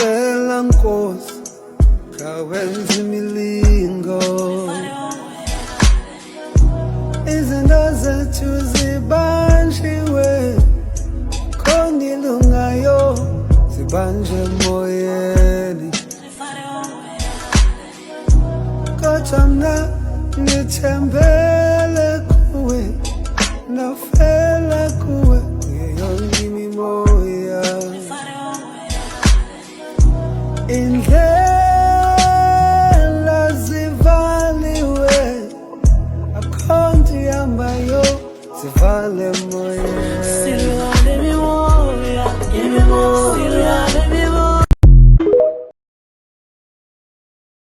Ngiyacela Nkosi kawenze imilingo, izinto zethu zibanjiwe, khona ilungayo zibanje emoyeni. Kodwa mna ngithembele kuwe, nafela kuwe yonke imimoya. Indlela zivaliwe, akho nto ihambayo, zivale emoyeni.